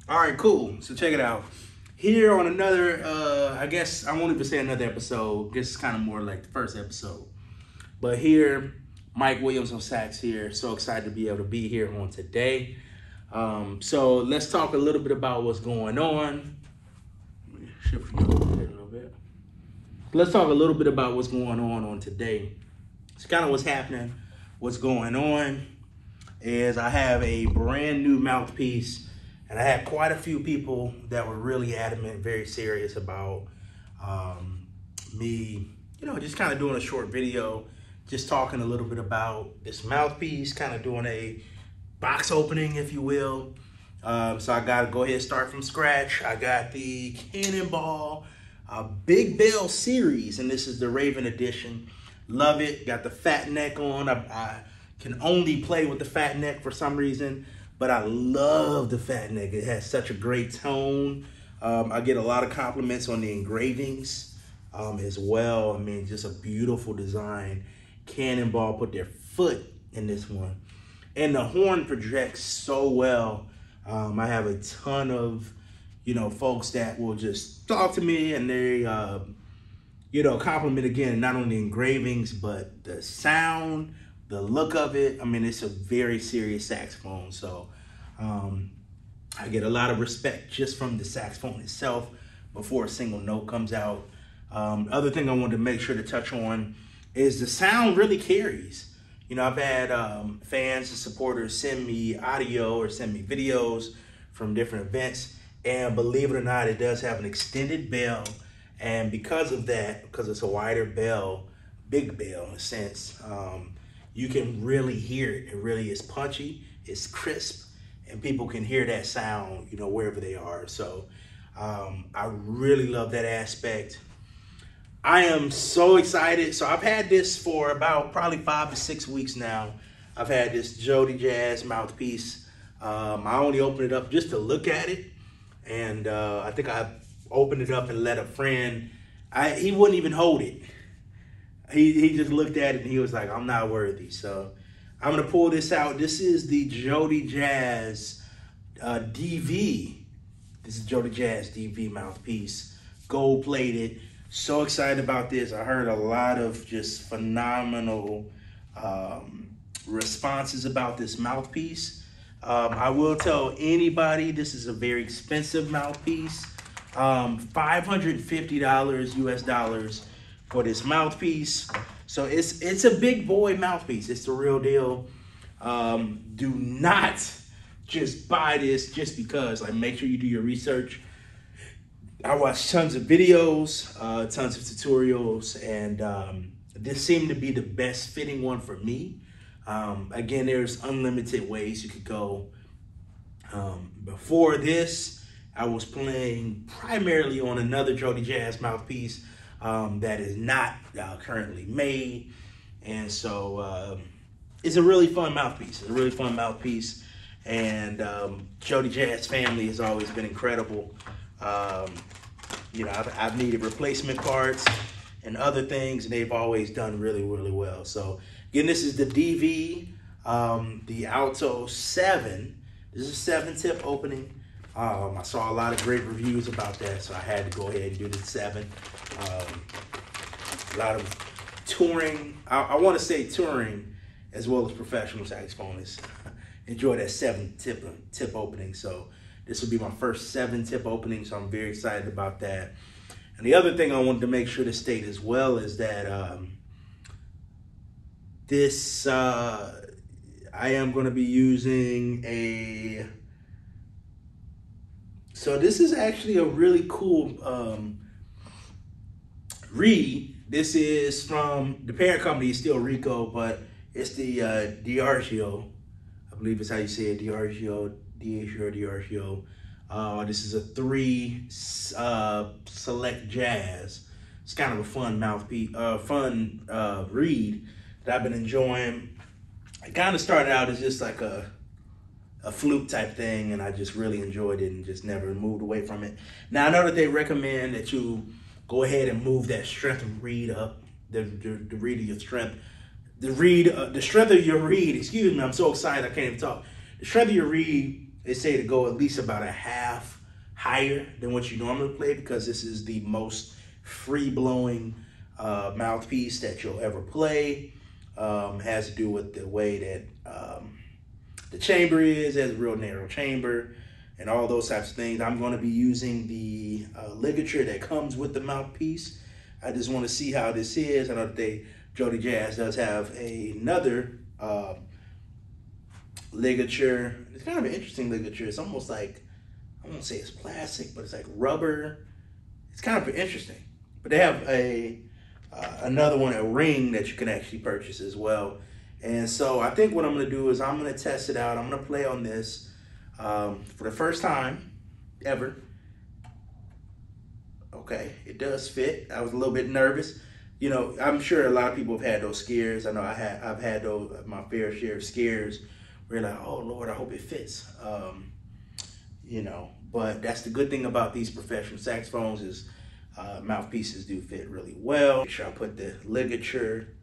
All right, cool. So check it out. Here on another, I guess I won't even say another episode. This is kind of more like the first episode. But here, Mike Williams on sax here. So excited to be able to be here on today. So let's talk a little bit about what's going on. Let me shift you over there a little bit. Let's talk a little bit about what's going on today. It's kind of what's happening. What's going on is I have a brand new mouthpiece. And I had quite a few people that were really adamant, very serious about me, just kind of doing a short video, just talking a little bit about this mouthpiece, kind of doing a box opening, if you will. So I got to go ahead and start from scratch. I got the Cannonball Big Bell series, and this is the Raven edition. Love it. Got the fat neck on. I can only play with the fat neck for some reason. But I love the fat neck. It has such a great tone. I get a lot of compliments on the engravings as well. I mean, just a beautiful design. Cannonball put their foot in this one. And the horn projects so well. I have a ton of, folks that will just talk to me and they, compliment again, not only the engravings, but the sound, the look of it. I mean, it's a very serious saxophone. So I get a lot of respect just from the saxophone itself before a single note comes out. Other thing I wanted to make sure to touch on is the sound really carries. I've had fans and supporters send me audio or send me videos from different events. And believe it or not, it does have an extended bell. And because of that, because it's a wider bell, big bell in a sense, you can really hear it. It really is punchy, it's crisp, and people can hear that sound, wherever they are. So I really love that aspect. I am so excited. So I've had this for about probably 5 to 6 weeks now. I've had this Jody Jazz mouthpiece. I only opened it up just to look at it. And I think I opened it up and let a friend, he wouldn't even hold it. He just looked at it and he was like, I'm not worthy. So I'm going to pull this out. This is the Jody Jazz DV. This is Jody Jazz DV mouthpiece. Gold plated. So excited about this. I heard a lot of just phenomenal responses about this mouthpiece. I will tell anybody this is a very expensive mouthpiece. $550 US dollars for this mouthpiece. So it's a big boy mouthpiece. It's the real deal. Do not just buy this just because. Like, make sure you do your research. I watched tons of videos, tons of tutorials, and this seemed to be the best fitting one for me. Again, there's unlimited ways you could go. Before this, I was playing primarily on another Jody Jazz mouthpiece that is not currently made. And so it's a really fun mouthpiece. It's a really fun mouthpiece. And Jody Jazz family has always been incredible. I've needed replacement parts and other things, and they've always done really, really well. So again, this is the DV, the Alto 7. This is a 7-tip opening. I saw a lot of great reviews about that, so I had to go ahead and do the 7. A lot of touring, I want to say touring, as well as professional saxophonists enjoy that 7-tip opening. So this will be my first 7-tip opening, so I'm very excited about that. And the other thing I wanted to make sure to state as well is that I am going to be using so this is actually a really cool reed. This is from, the parent company is still Rico, but it's the Diageo. I believe it's how you say it, Diageo. This is a 3 select jazz. It's kind of a fun mouthpiece, reed that I've been enjoying. It kind of started out as just like a flute type thing, and I just really enjoyed it and just never moved away from it. Now I know that they recommend that you go ahead and move that strength of reed up, the reed of your strength, the strength of your reed. Excuse me, I'm so excited I can't even talk. The strength of your reed They say to go at least about a half higher than what you normally play, because this is the most free-blowing mouthpiece that you'll ever play. Has to do with the way that the chamber is. It has a real narrow chamber and all those types of things. I'm going to be using the ligature that comes with the mouthpiece. I just want to see how this is. I know that Jody Jazz does have another ligature. It's kind of an interesting ligature. It's almost like, I won't say it's plastic, but it's like rubber. It's kind of interesting. But they have another one, a ring that you can actually purchase as well. And so I think what I'm gonna do is I'm gonna test it out. I'm gonna play on this for the first time ever. Okay, it does fit. I was a little bit nervous. You know, I'm sure a lot of people have had those scares. I know I've had those, my fair share of scares where you're like, oh Lord, I hope it fits. You know, but that's the good thing about these professional saxophones is mouthpieces do fit really well. Make sure I put the ligature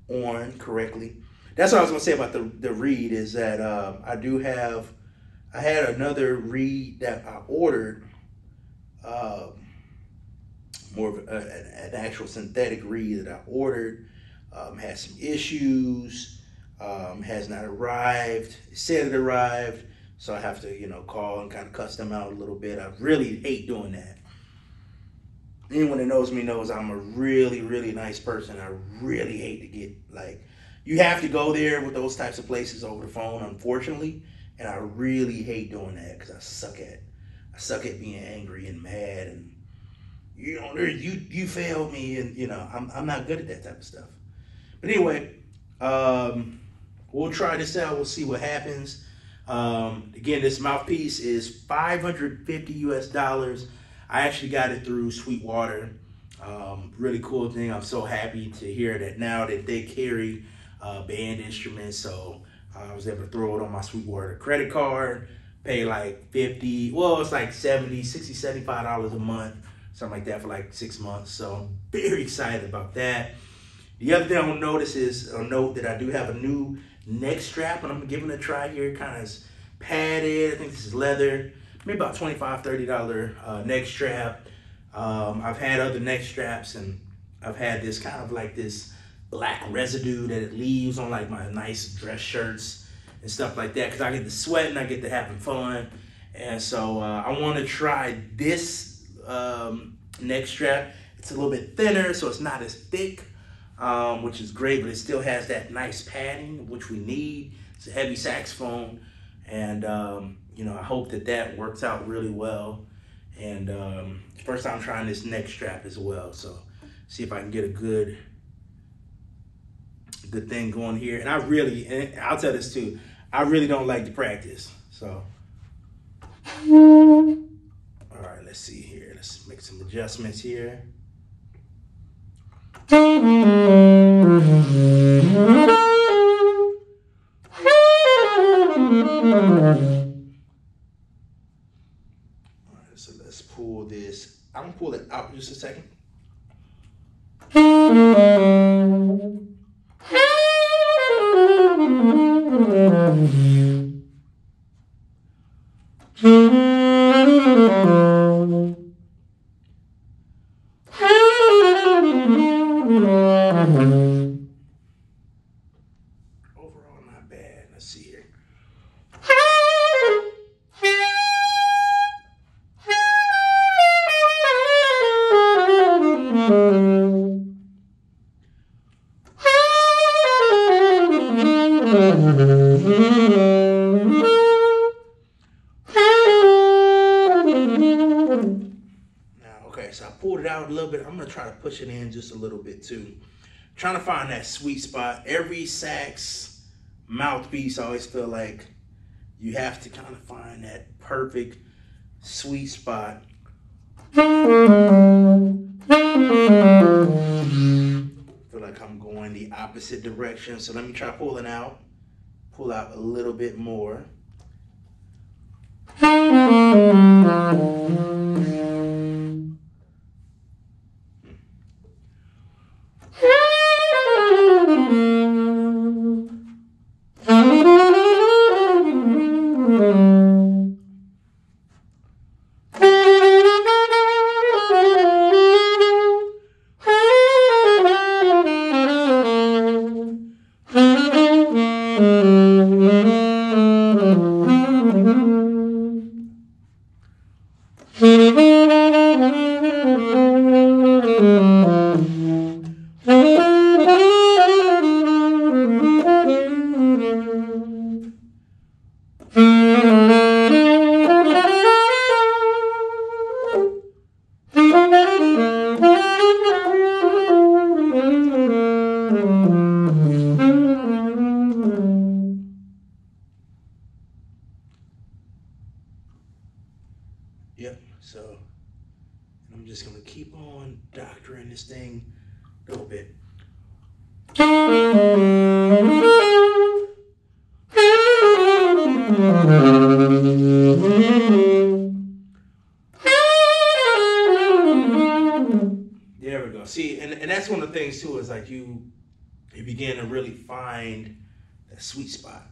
on correctly. That's what I was gonna say about the reed, is that I had another reed that I ordered, more of an actual synthetic reed that I ordered, had some issues, has not arrived. It said it arrived, so I have to, you know, call and kind of cuss them out a little bit. I really hate doing that. Anyone that knows me knows I'm a really, really nice person. I really hate to get, like, you have to go there with those types of places over the phone, unfortunately, and I really hate doing that because I suck at being angry and mad, and you know, you failed me, and you know, I'm not good at that type of stuff. But anyway, we'll try this out. We'll see what happens. Again, this mouthpiece is $550 US. I actually got it through Sweetwater. Really cool thing. I'm so happy to hear that now that they carry band instruments. So I was able to throw it on my Sweetwater credit card, pay like 50, well, it's like 70, 60, $75 a month, something like that for like 6 months. So I'm very excited about that. The other thing I want to notice is, note that I do have a new neck strap, and I'm giving it a try here. Kind of padded. I think this is leather. Maybe about $25, $30 neck strap. I've had other neck straps, and I've had this kind of like this black residue that it leaves on like my nice dress shirts and stuff like that, because I get to sweat and I get to having fun. And so I want to try this neck strap. It's a little bit thinner, so it's not as thick, which is great, but it still has that nice padding, which we need. It's a heavy saxophone, and you know, I hope that that works out really well. And first time trying this neck strap as well, so see if I can get a good thing going here. And I'll tell this too, I really don't like to practice. So, all right, let's see here. Let's make some adjustments here. So let's pull this. I'm gonna pull it out in just a second. Overall, not bad. Let's see here. Okay, so I pulled it out a little bit. I'm gonna try to push it in just a little bit too. Trying to find that sweet spot. Every sax mouthpiece, I always feel like you have to kind of find that perfect sweet spot. I feel like I'm going the opposite direction, so let me try pulling out. Pull out a little bit more. Yep, so I'm just gonna keep on doctoring this thing a little bit. There we go. See, and that's one of the things too, is like you begin to really find that sweet spot.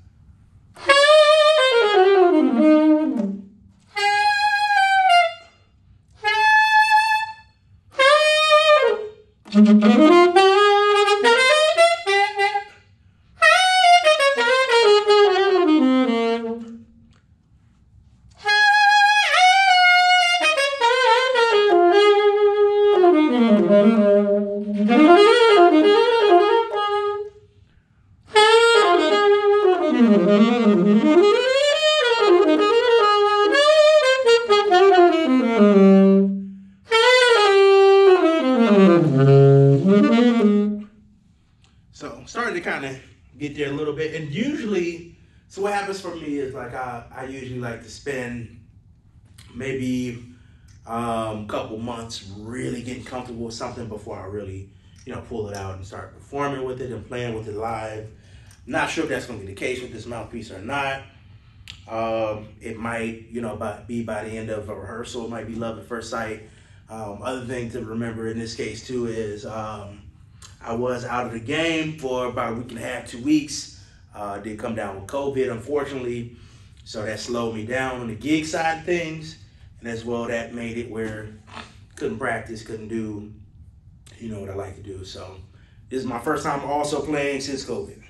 So I'm starting to kind of get there a little bit, and usually, so what happens for me is like I usually like to spend maybe a couple months really getting comfortable with something before I really, pull it out and start performing with it and playing with it live. I'm not sure if that's going to be the case with this mouthpiece or not. It might, be by the end of a rehearsal. It might be love at first sight. Other thing to remember in this case too is I was out of the game for about a week and a half, 2 weeks. Did come down with COVID, unfortunately. So that slowed me down on the gig side of things. And as well, that made it where couldn't practice, couldn't do, what I like to do. So this is my first time also playing since COVID.